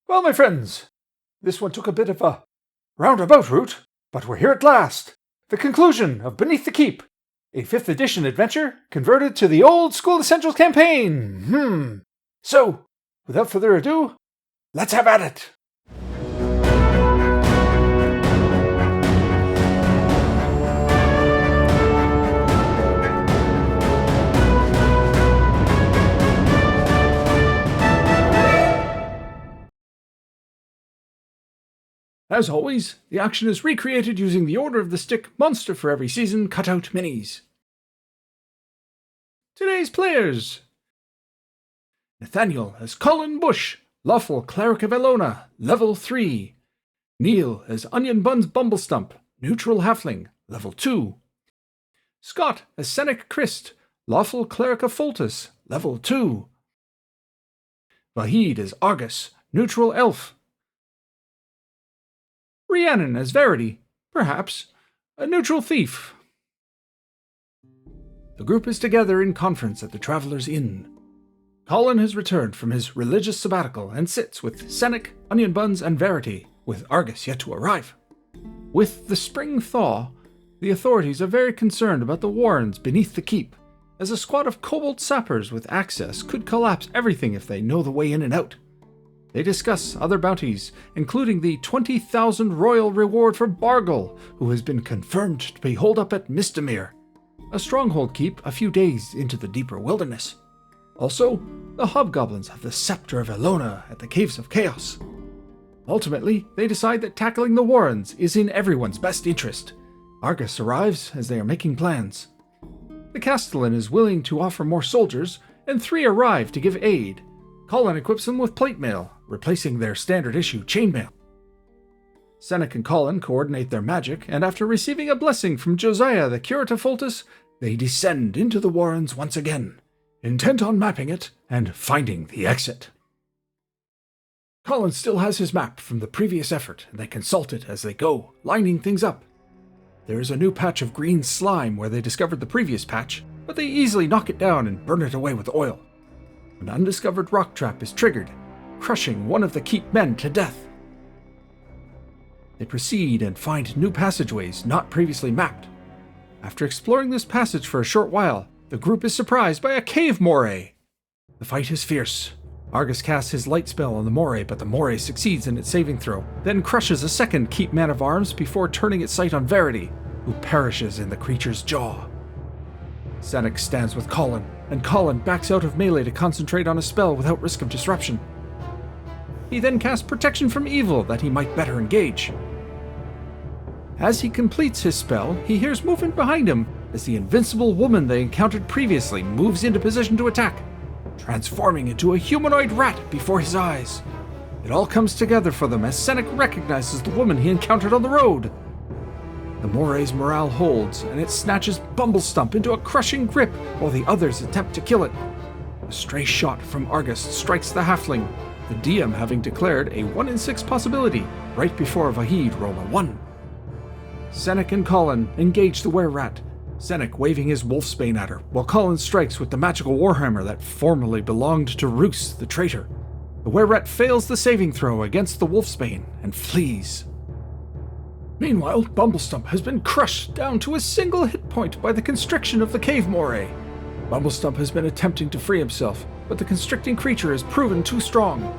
Well, my friends, this one took a bit of a roundabout route, but we're here at last. The conclusion of Beneath the Keep, a 5th edition adventure converted to the Old School Essentials campaign. So, without further ado, let's have at it. As always, the action is recreated using the Order of the Stick Monster for Every Season cutout minis. Today's players: Nathaniel as Colin Bush, Lawful Cleric of Elona, Level 3. Neil as Onion Buns Bumblestump, Neutral Halfling, Level 2. Scott as Seneca Christ, Lawful Cleric of Foltus, Level 2. Vahid as Argus, Neutral Elf. Rhiannon as Verity, perhaps a neutral thief. The group is together in conference at the Traveller's Inn. Colin has returned from his religious sabbatical and sits with Senec, Onion Buns, and Verity, with Argus yet to arrive. With the spring thaw, the authorities are very concerned about the warrens beneath the keep, as a squad of kobold sappers with access could collapse everything if they know the way in and out. They discuss other bounties, including the 20,000 royal reward for Bargle, who has been confirmed to be holed up at Mistamere, a stronghold keep a few days into the deeper wilderness. Also, the hobgoblins have the Scepter of Elona at the Caves of Chaos. Ultimately, they decide that tackling the warrens is in everyone's best interest. Argus arrives as they are making plans. The Castellan is willing to offer more soldiers, and 3 arrive to give aid. Colin equips them with plate mail, replacing their standard-issue chainmail. Senec and Colin coordinate their magic, and after receiving a blessing from Josiah, the Curate of Foltus, they descend into the warrens once again, intent on mapping it and finding the exit. Colin still has his map from the previous effort, and they consult it as they go, lining things up. There is a new patch of green slime where they discovered the previous patch, but they easily knock it down and burn it away with oil. An undiscovered rock trap is triggered, crushing one of the keep men to death. They proceed and find new passageways not previously mapped. After exploring this passage for a short while, the group is surprised by a cave moray. The fight is fierce. Argus casts his light spell on the moray, but the moray succeeds in its saving throw, then crushes a second keep man of arms before turning its sight on Verity, who perishes in the creature's jaw. Senec stands with Colin, and Colin backs out of melee to concentrate on a spell without risk of disruption. He then casts Protection from Evil that he might better engage. As he completes his spell, he hears movement behind him as the invincible woman they encountered previously moves into position to attack, transforming into a humanoid rat before his eyes. It all comes together for them as Senec recognizes the woman he encountered on the road. The moray's morale holds, and it snatches Bumblestump into a crushing grip while the others attempt to kill it. A stray shot from Argus strikes the halfling, the DM having declared a 1 in 6 possibility right before Vahid rolled a 1. Senec and Colin engage the were-rat, Senec waving his wolfsbane at her, while Colin strikes with the magical warhammer that formerly belonged to Roos, the traitor. The were-rat fails the saving throw against the wolfsbane and flees. Meanwhile, Bumblestump has been crushed down to a single hit point by the constriction of the cave moray. Bumblestump has been attempting to free himself, but the constricting creature has proven too strong.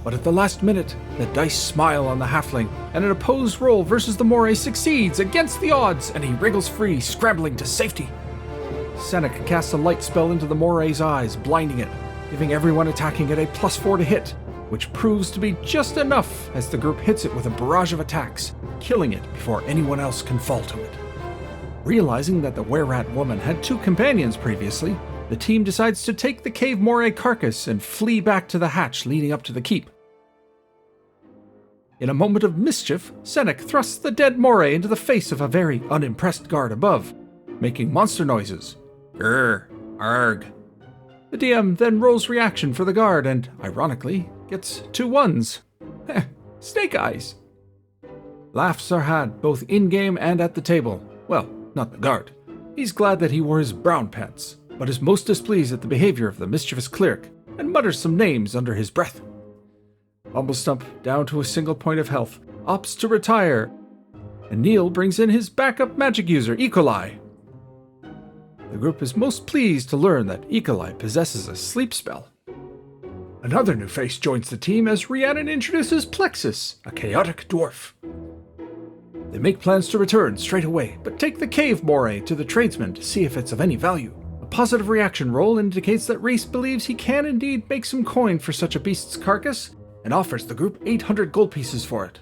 But at the last minute, the dice smile on the halfling, and an opposed roll versus the moray succeeds against the odds, and he wriggles free, scrambling to safety. Senec casts a light spell into the moray's eyes, blinding it, giving everyone attacking it a +4 to hit, which proves to be just enough as the group hits it with a barrage of attacks, killing it before anyone else can fall to it. Realizing that the were-rat woman had 2 companions previously, the team decides to take the cave moray carcass and flee back to the hatch leading up to the keep. In a moment of mischief, Senec thrusts the dead moray into the face of a very unimpressed guard above, making monster noises. Grr, arg. The DM then rolls reaction for the guard and, ironically, gets 2 1s. Snake eyes. Laughs are had both in-game and at the table. Well, not the guard. He's glad that he wore his brown pants, but is most displeased at the behavior of the mischievous cleric, and mutters some names under his breath. Bumblestump, down to a single point of health, opts to retire, and Neil brings in his backup magic user, Ecoli. The group is most pleased to learn that Ecoli possesses a sleep spell. Another new face joins the team as Rhiannon introduces Plexus, a chaotic dwarf. They make plans to return straight away, but take the cave moray to the tradesman to see if it's of any value. A positive reaction roll indicates that Reese believes he can indeed make some coin for such a beast's carcass, and offers the group 800 gold pieces for it.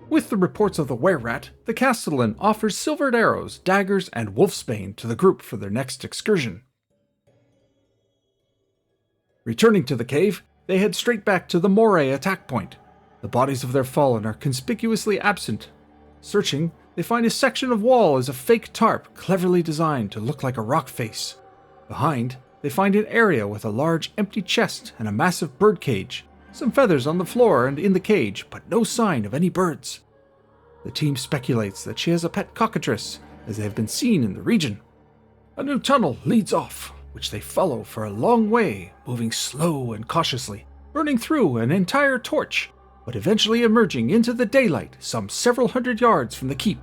With the reports of the were-rat, the castellan offers silvered arrows, daggers, and wolfsbane to the group for their next excursion. Returning to the cave, they head straight back to the moray attack point. The bodies of their fallen are conspicuously absent. Searching, they find a section of wall as a fake tarp cleverly designed to look like a rock face. Behind, they find an area with a large empty chest and a massive bird cage. Some feathers on the floor and in the cage, but no sign of any birds. The team speculates that she has a pet cockatrice, as they have been seen in the region. A new tunnel leads off, which they follow for a long way, moving slow and cautiously, burning through an entire torch, but eventually emerging into the daylight some several hundred yards from the keep.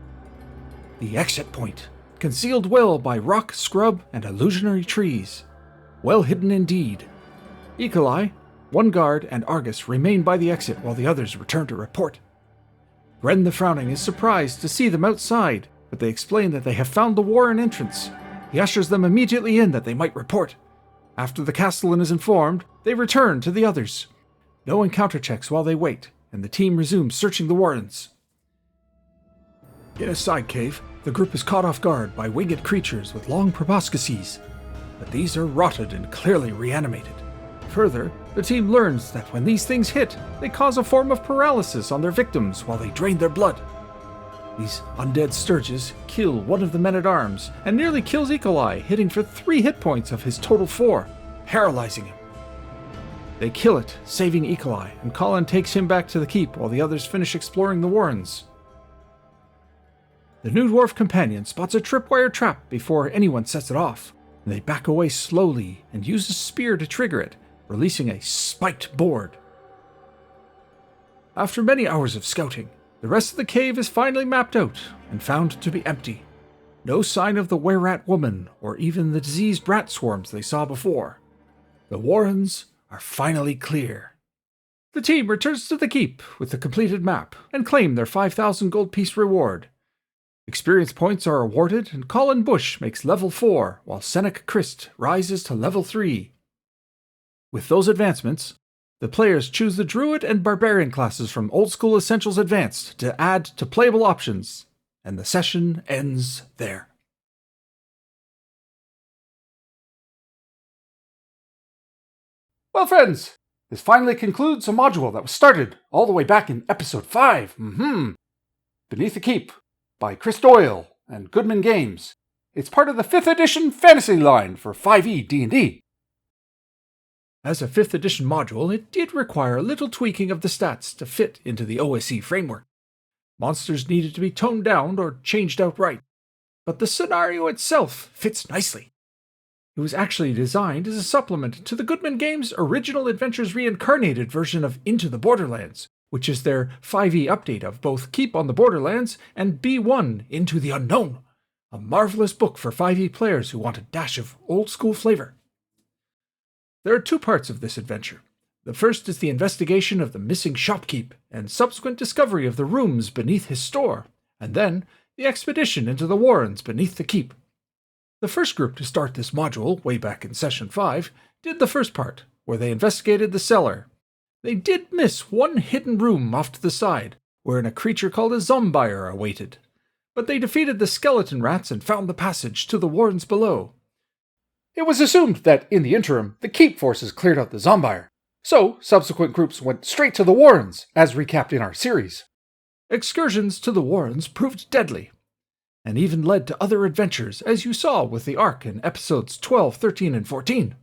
The exit point, concealed well by rock, scrub, and illusionary trees. Well hidden indeed. Ecoli, one guard, and Argus remain by the exit while the others return to report. Gren the Frowning is surprised to see them outside, but they explain that they have found the warren entrance. He ushers them immediately in that they might report. After the castellan is informed, they return to the others. No encounter checks while they wait, and the team resumes searching the warrens. In a side cave, the group is caught off guard by winged creatures with long proboscises, but these are rotted and clearly reanimated. Further, the team learns that when these things hit, they cause a form of paralysis on their victims while they drain their blood. These undead sturges kill one of the men-at-arms and nearly kills Ecoli, hitting for 3 hit points of his total 4, paralyzing him. They kill it, saving Ecoli, and Colin takes him back to the keep while the others finish exploring the warrens. The new dwarf companion spots a tripwire trap before anyone sets it off, and they back away slowly and use a spear to trigger it, releasing a spiked board. After many hours of scouting, the rest of the cave is finally mapped out and found to be empty. No sign of the were-rat woman or even the diseased rat swarms they saw before. The warrens are finally clear. The team returns to the keep with the completed map and claim their 5,000 gold piece reward. Experience points are awarded and Colin Bush makes level 4 while Seneca Christ rises to level 3. With those advancements, the players choose the Druid and Barbarian classes from Old School Essentials Advanced to add to playable options, and the session ends there. Well, friends, this finally concludes a module that was started all the way back in episode 5. Beneath the Keep, by Chris Doyle and Goodman Games. It's part of the 5th edition fantasy line for 5e D&D. As a 5th edition module, it did require a little tweaking of the stats to fit into the OSE framework. Monsters needed to be toned down or changed outright, but the scenario itself fits nicely. It was actually designed as a supplement to the Goodman Games' Original Adventures Reincarnated version of Into the Borderlands, which is their 5e update of both Keep on the Borderlands and B1 Into the Unknown, a marvelous book for 5e players who want a dash of old-school flavor. There are 2 parts of this adventure. The first is the investigation of the missing shopkeep and subsequent discovery of the rooms beneath his store, and then the expedition into the warrens beneath the keep. The first group to start this module, way back in Session 5, did the first part, where they investigated the cellar. They did miss one hidden room off to the side, wherein a creature called a zombire awaited, but they defeated the skeleton rats and found the passage to the warrens below. It was assumed that, in the interim, the keep forces cleared out the zombire, so subsequent groups went straight to the warrens, as recapped in our series. Excursions to the warrens proved deadly, and even led to other adventures, as you saw with the Ark in episodes 12, 13, and 14.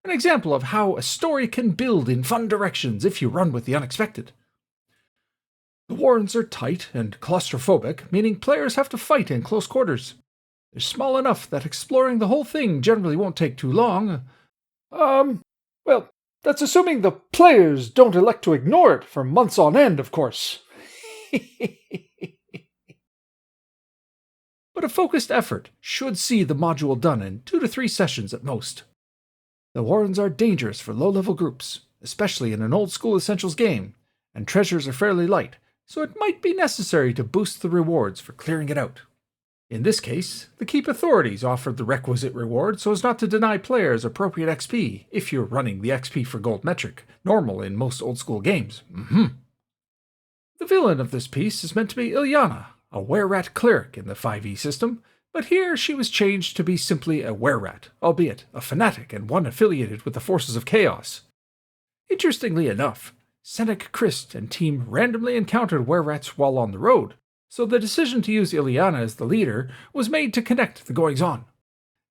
An example of how a story can build in fun directions if you run with the unexpected. The warrens are tight and claustrophobic, meaning players have to fight in close quarters. They're small enough that exploring the whole thing generally won't take too long. Well, That's assuming the players don't elect to ignore it for months on end, of course. But a focused effort should see the module done in 2 to 3 sessions at most. The warrens are dangerous for low-level groups, especially in an old-school Essentials game, and treasures are fairly light, so it might be necessary to boost the rewards for clearing it out. In this case, the Keep authorities offered the requisite reward so as not to deny players appropriate XP if you're running the XP for gold metric, normal in most old-school games. The villain of this piece is meant to be Ilyana, a were-rat cleric in the 5e system, but here she was changed to be simply a were-rat, albeit a fanatic and one affiliated with the forces of chaos. Interestingly enough, Senek Christ and team randomly encountered were-rats while on the road, so the decision to use Ilyana as the leader was made to connect the goings-on.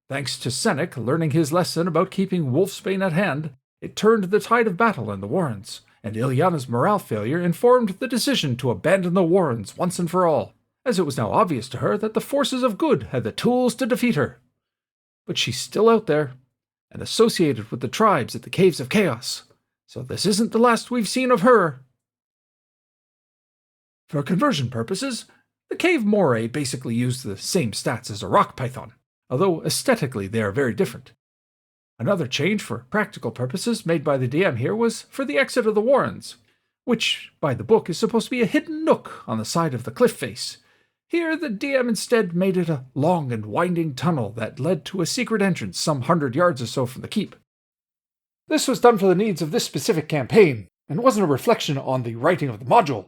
Thanks to Senek learning his lesson about keeping Wolfsbane at hand, it turned the tide of battle in the Warrens, and Ilyana's morale failure informed the decision to abandon the Warrens once and for all, as it was now obvious to her that the forces of good had the tools to defeat her. But she's still out there, and associated with the tribes at the Caves of Chaos, so this isn't the last we've seen of her. For conversion purposes, the Cave Moray basically used the same stats as a rock python, although aesthetically they are very different. Another change for practical purposes made by the DM here was for the exit of the Warrens, which, by the book, is supposed to be a hidden nook on the side of the cliff face. Here, the DM instead made it a long and winding tunnel that led to a secret entrance some 100 yards or so from the keep. This was done for the needs of this specific campaign, and wasn't a reflection on the writing of the module.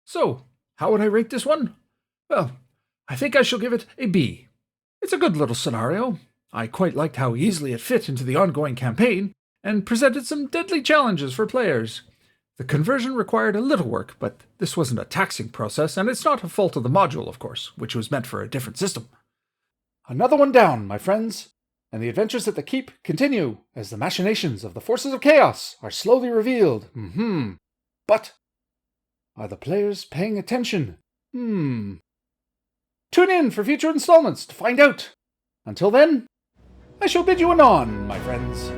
So, how would I rate this one? Well, I think I shall give it a B. It's a good little scenario. I quite liked how easily it fit into the ongoing campaign, and presented some deadly challenges for players. The conversion required a little work, but this wasn't a taxing process, and it's not a fault of the module, of course, which was meant for a different system. Another one down, my friends, and the adventures at the Keep continue as the machinations of the forces of chaos are slowly revealed. But are the players paying attention? Tune in for future installments to find out. Until then, I shall bid you anon, my friends.